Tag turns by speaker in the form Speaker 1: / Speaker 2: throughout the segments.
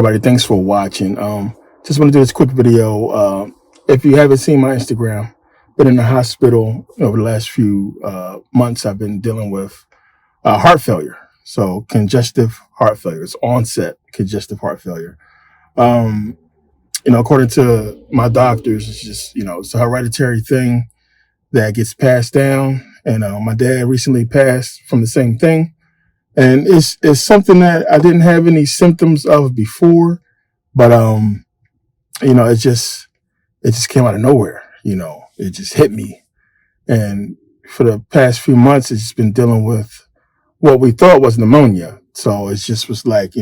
Speaker 1: everybody, thanks for watching. Just want to do this quick video. If you haven't seen my Instagram, been in the hospital over the last few months. I've been dealing with heart failure. So congestive heart failure. It's onset congestive heart failure. According to my doctors, it's just, it's a hereditary thing that gets passed down. And my dad recently passed from the same thing. And it's something that I didn't have any symptoms of before, but it just came out of nowhere. It just hit me. And for the past few months, it's just been dealing with what we thought was pneumonia. So it just was like,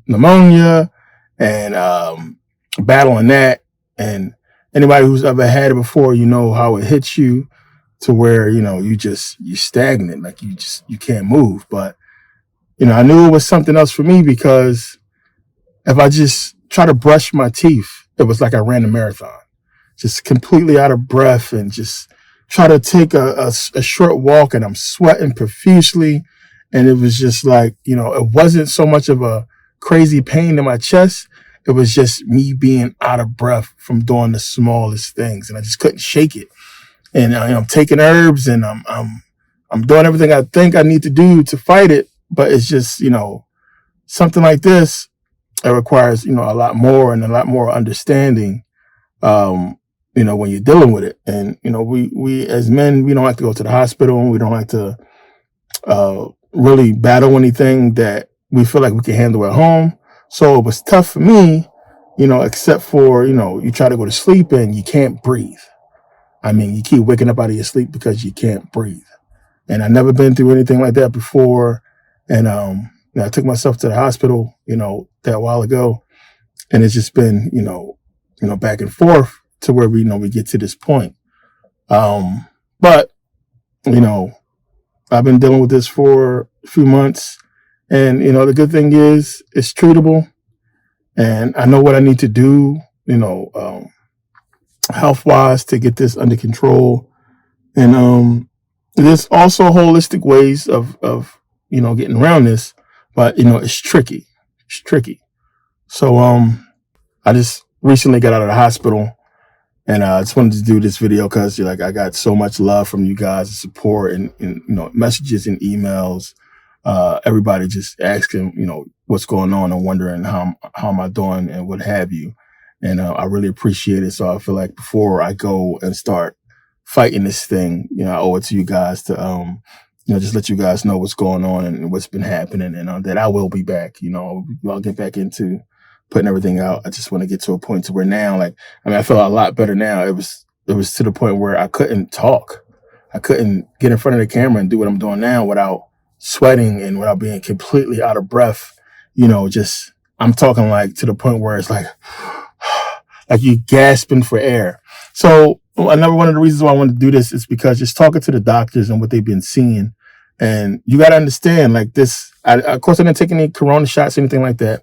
Speaker 1: pneumonia and battling that. And anybody who's ever had it before, how it hits you to where, you're stagnant, like you can't move. But, I knew it was something else for me because if I just try to brush my teeth, it was like I ran a marathon, just completely out of breath, and just try to take a short walk and I'm sweating profusely. And it was just like, it wasn't so much of a crazy pain in my chest. It was just me being out of breath from doing the smallest things. And I just couldn't shake it. And I'm taking herbs and I'm doing everything I think I need to do to fight it. But it's just, something like this, it requires, a lot more and a lot more understanding, when you're dealing with it. And, we as men, we don't like to go to the hospital, and we don't like to really battle anything that we feel like we can handle at home. So it was tough for me, except for, you try to go to sleep and you can't breathe. I mean, you keep waking up out of your sleep because you can't breathe. And I've never been through anything like that before. And I took myself to the hospital, that while ago. And it's just been, back and forth to where we get to this point. But I've been dealing with this for a few months. And, the good thing is it's treatable. And I know what I need to do, health-wise to get this under control. And there's also holistic ways of getting around this, but it's tricky. It's tricky. So I just recently got out of the hospital, and I just wanted to do this video because I got so much love from you guys, and support, and messages and emails. Everybody just asking what's going on and wondering how am I doing and what have you. And I really appreciate it. So I feel like before I go and start fighting this thing, I owe it to you guys to just let you guys know what's going on and what's been happening, and that I will be back. I'll get back into putting everything out. I just want to get to a point to where now, I feel a lot better now. It was to the point where I couldn't talk. I couldn't get in front of the camera and do what I'm doing now without sweating and without being completely out of breath. I'm talking to the point where it's like you gasping for air. So another one of the reasons why I wanted to do this is because just talking to the doctors and what they've been seeing, and you got to understand this. Of course, I didn't take any corona shots, anything like that.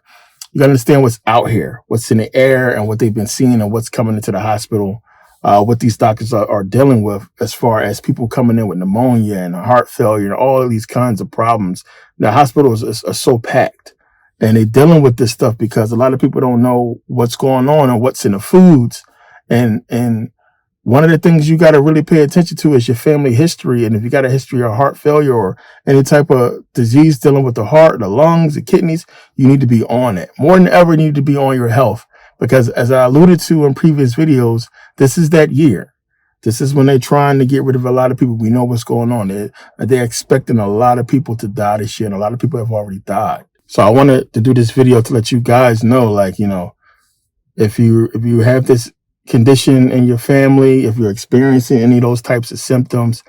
Speaker 1: You got to understand what's out here, what's in the air, and what they've been seeing, and what's coming into the hospital, what these doctors are dealing with as far as people coming in with pneumonia and heart failure and all of these kinds of problems. The hospitals are so packed. And they're dealing with this stuff because a lot of people don't know what's going on and what's in the foods. And one of the things you got to really pay attention to is your family history. And if you got a history of heart failure or any type of disease dealing with the heart, the lungs, the kidneys, you need to be on it. More than ever, you need to be on your health. Because as I alluded to in previous videos, this is that year. This is when they're trying to get rid of a lot of people. We know what's going on. They're expecting a lot of people to die this year, and a lot of people have already died. So I wanted to do this video to let you guys know, if you have this condition in your family, if you're experiencing any of those types of symptoms,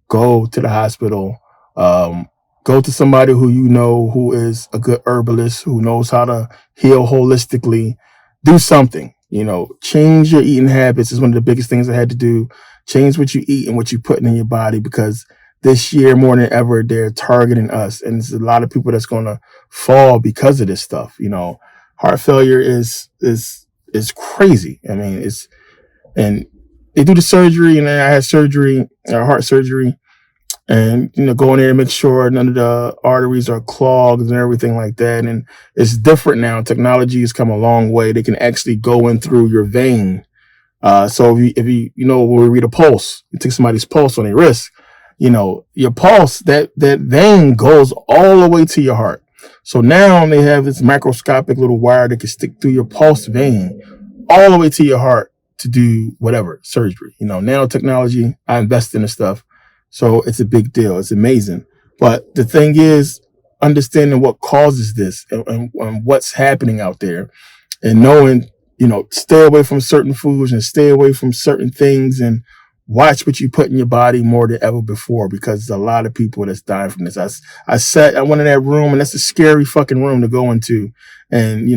Speaker 1: go to the hospital, go to somebody who is a good herbalist, who knows how to heal holistically. Do something, change your eating habits is one of the biggest things I had to do. Change what you eat and what you're putting in your body, because this year, more than ever, they're targeting us. And there's a lot of people that's going to fall because of this stuff. Heart failure is crazy. I mean, and they do the surgery, and then I had surgery, heart surgery. and go in there and make sure none of the arteries are clogged and everything like that. And it's different now. Technology has come a long way. They can actually go in through your vein. So if you when we read a pulse, you take somebody's pulse on their wrist, your pulse, that vein goes all the way to your heart. So now they have this microscopic little wire that can stick through your pulse vein all the way to your heart to do whatever surgery. Nanotechnology, I invest in this stuff. So it's a big deal. It's amazing. But the thing is, understanding what causes this and what's happening out there, and knowing, stay away from certain foods and stay away from certain things, and watch what you put in your body more than ever before, because there's a lot of people that's dying from this. I went in that room, and that's a scary fucking room to go into. And,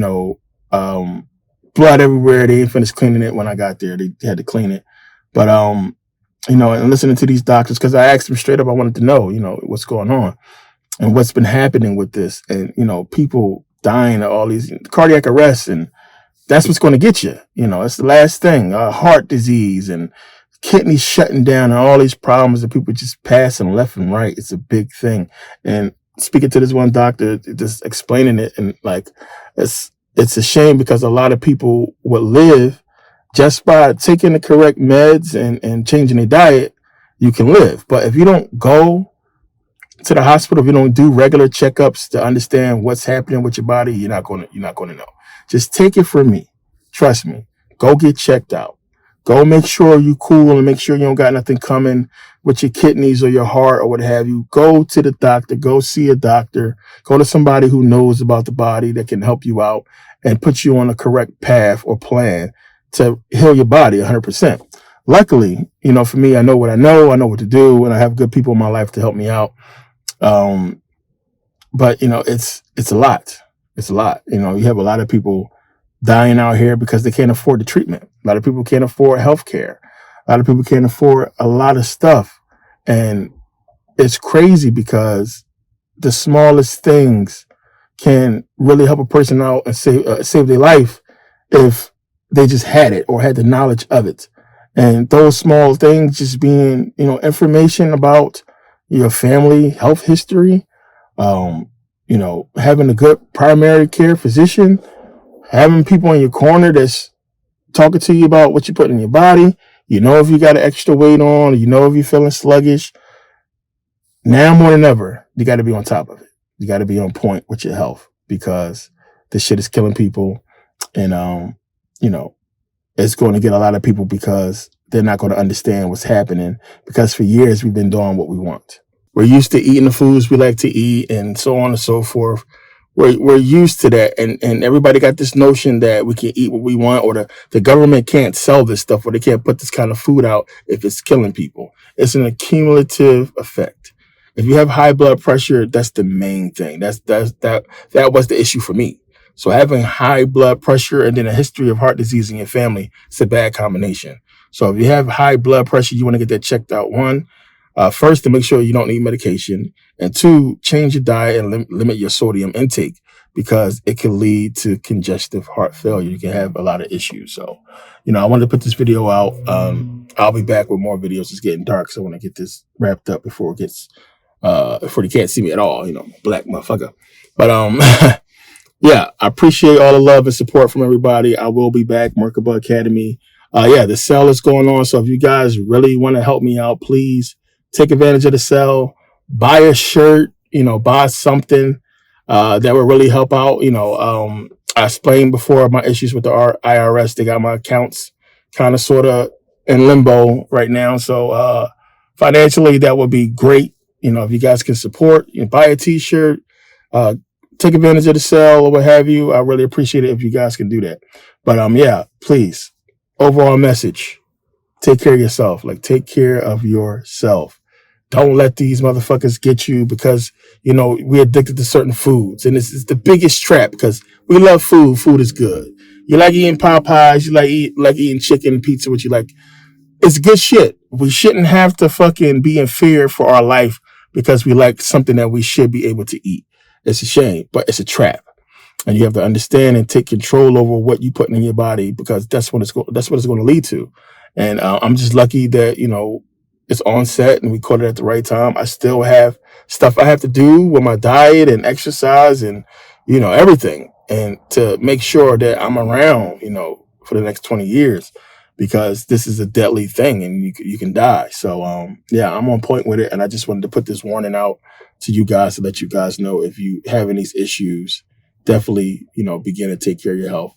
Speaker 1: blood everywhere. They ain't finished cleaning it when I got there. They had to clean it. But, and listening to these doctors, because I asked them straight up, I wanted to know, what's going on and what's been happening with this. And, people dying of all these cardiac arrests, and that's what's going to get you. It's the last thing. Heart disease and kidneys shutting down and all these problems that people just passing left and right. It's a big thing. And speaking to this one doctor, just explaining it, and like, it's a shame, because a lot of people would live just by taking the correct meds and changing their diet. You can live. But if you don't go to the hospital, if you don't do regular checkups to understand what's happening with your body, you're not going to know. Just take it from me. Trust me. Go get checked out. Go make sure you cool and make sure you don't got nothing coming with your kidneys or your heart or what have you. Go to the doctor. Go see a doctor. Go to somebody who knows about the body that can help you out and put you on a correct path or plan to heal your body 100%. Luckily, for me, I know what I know what to do, and I have good people in my life to help me out. But it's a lot. It's a lot. You have a lot of people dying out here because they can't afford the treatment. A lot of people can't afford health care. A lot of people can't afford a lot of stuff. And it's crazy, because the smallest things can really help a person out and save their life if they just had it or had the knowledge of it. And those small things just being, information about your family health history, having a good primary care physician, having people in your corner that's talking to you about what you put in your body. If you got an extra weight on, if you're feeling sluggish. Now more than ever, you got to be on top of it. You got to be on point with your health, because this shit is killing people. And, it's going to get a lot of people, because they're not going to understand what's happening, because for years we've been doing what we want. We're used to eating the foods we like to eat, and so on and so forth. We're used to that, and everybody got this notion that we can eat what we want, or the government can't sell this stuff, or they can't put this kind of food out if it's killing people. It's an accumulative effect. If you have high blood pressure, that's the main thing. That was the issue for me. So having high blood pressure and then a history of heart disease in your family, it's a bad combination. So if you have high blood pressure, you want to get that checked out. One, first, to make sure you don't need medication, and two, change your diet and limit your sodium intake, because it can lead to congestive heart failure. You can have a lot of issues. So, I wanted to put this video out. I'll be back with more videos. It's getting dark, so I want to get this wrapped up before it gets, before you can't see me at all, black motherfucker. But, yeah, I appreciate all the love and support from everybody. I will be back, Merkaba Academy. The sale is going on. So if you guys really want to help me out, please take advantage of the sale. Buy a shirt, buy something that will really help out. I explained before my issues with the IRS. They got my accounts kind of sort of in limbo right now. So financially, that would be great. If you guys can support, buy a t-shirt, take advantage of the sale or what have you. I really appreciate it if you guys can do that. But please, overall message, take care of yourself. Like, take care of yourself. Don't let these motherfuckers get you, because, we're addicted to certain foods. And it's the biggest trap, because we love food. Food is good. You like eating Popeyes. You like eating chicken, pizza, what you like. It's good shit. We shouldn't have to fucking be in fear for our life because we like something that we should be able to eat. It's a shame, but it's a trap. And you have to understand and take control over what you put in your body, because that's what it's going to lead to. And I'm just lucky that, it's on set and we caught it at the right time. I still have stuff I have to do with my diet and exercise and, everything. And to make sure that I'm around, for the next 20 years, because this is a deadly thing and you can die. So, yeah, I'm on point with it. And I just wanted to put this warning out to you guys to let you guys know if you having these issues, definitely, begin to take care of your health.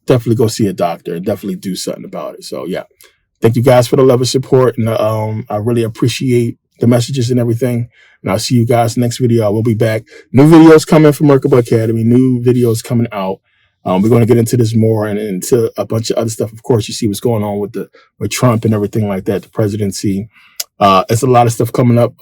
Speaker 1: Definitely go see a doctor and definitely do something about it. So, yeah. Thank you guys for the love and support. And I really appreciate the messages and everything. And I'll see you guys next video. I will be back. New videos coming from Merkaba Academy. New videos coming out. We're going to get into this more and into a bunch of other stuff. Of course, you see what's going on with Trump and everything like that, the presidency. It's a lot of stuff coming up.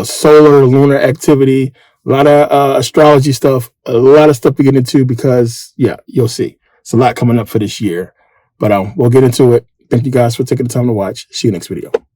Speaker 1: Solar, lunar activity, a lot of astrology stuff, a lot of stuff to get into because, yeah, you'll see. It's a lot coming up for this year. But we'll get into it. Thank you guys for taking the time to watch. See you next video.